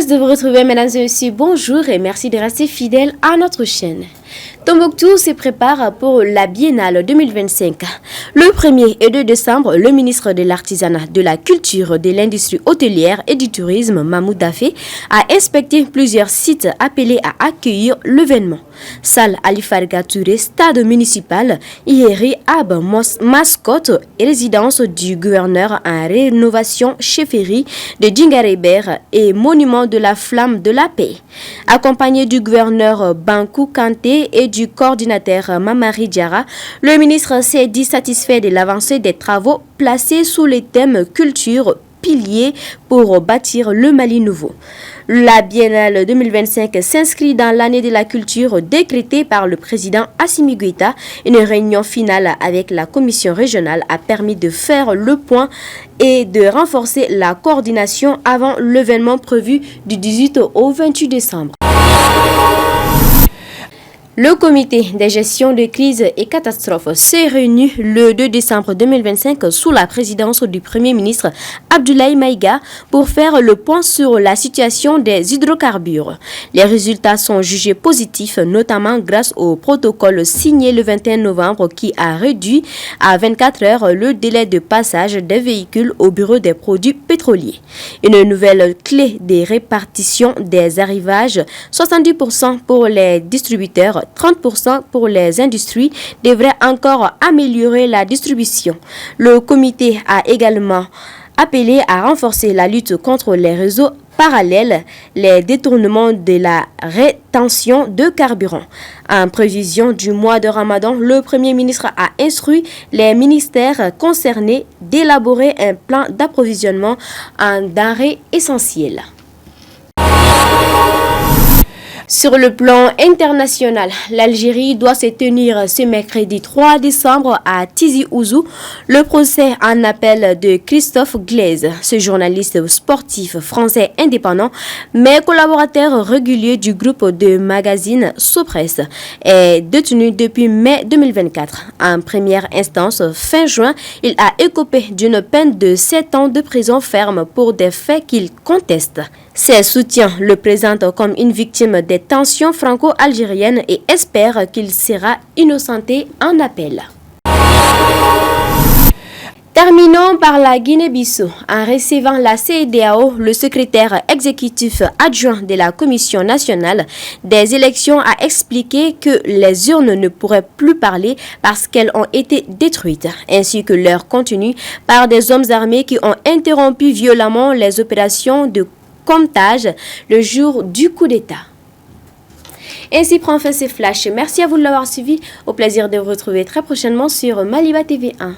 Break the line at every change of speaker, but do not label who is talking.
heureuse de vous retrouver, mesdames et messieurs. Bonjour et merci de rester fidèles à notre chaîne. Tombouctou se prépare pour la Biennale 2025. Le 1er et 2 décembre, le ministre de l'Artisanat, de la Culture, de l'Industrie hôtelière et du Tourisme, Mahmoud Dafé, a inspecté plusieurs sites appelés à accueillir l'événement. Salle Ali Farga Touré, stade municipal, Iheri Ab, mascotte et résidence du gouverneur en rénovation chefferie de Djingaréber et monument de la flamme de la paix. Accompagné du gouverneur Bankou Kanté et du coordinateur Mamari Diara, le ministre s'est dit satisfait de l'avancée des travaux placés sous les thèmes culture, piliers pour bâtir le Mali nouveau. La Biennale 2025 s'inscrit dans l'année de la culture décrétée par le président Assimi Goïta. Une réunion finale avec la commission régionale a permis de faire le point et de renforcer la coordination avant l'événement prévu du 18 au 28 décembre. Le comité de gestion de crise et catastrophes s'est réuni le 2 décembre 2025 sous la présidence du Premier ministre Abdoulaye Maïga pour faire le point sur la situation des hydrocarbures. Les résultats sont jugés positifs, notamment grâce au protocole signé le 21 novembre qui a réduit à 24 heures le délai de passage des véhicules au bureau des produits pétroliers. Une nouvelle clé des répartitions des arrivages, 70% pour les distributeurs, 30% pour les industries, devrait encore améliorer la distribution. Le comité a également appelé à renforcer la lutte contre les réseaux parallèles, les détournements de la rétention de carburant. En prévision du mois de Ramadan, le Premier ministre a instruit les ministères concernés d'élaborer un plan d'approvisionnement en denrées essentielles. Sur le plan international, l'Algérie doit se tenir ce mercredi 3 décembre à Tizi Ouzou le procès en appel de Christophe Glaise. Ce journaliste sportif français indépendant, mais collaborateur régulier du groupe de magazine Sopresse, est détenu depuis mai 2024. En première instance, fin juin, il a écopé d'une peine de 7 ans de prison ferme pour des faits qu'il conteste. Ses soutiens le présentent comme une victime des tensions franco-algériennes et espèrent qu'il sera innocenté en appel. Terminons par la Guinée-Bissau. En recevant la CEDEAO, le secrétaire exécutif adjoint de la Commission nationale des élections a expliqué que les urnes ne pourraient plus parler parce qu'elles ont été détruites, ainsi que leur contenu par des hommes armés qui ont interrompu violemment les opérations de comptage le jour du coup d'État. Ainsi prend fin ce flash. Merci à vous de l'avoir suivi. Au plaisir de vous retrouver très prochainement sur Maliba TV 1.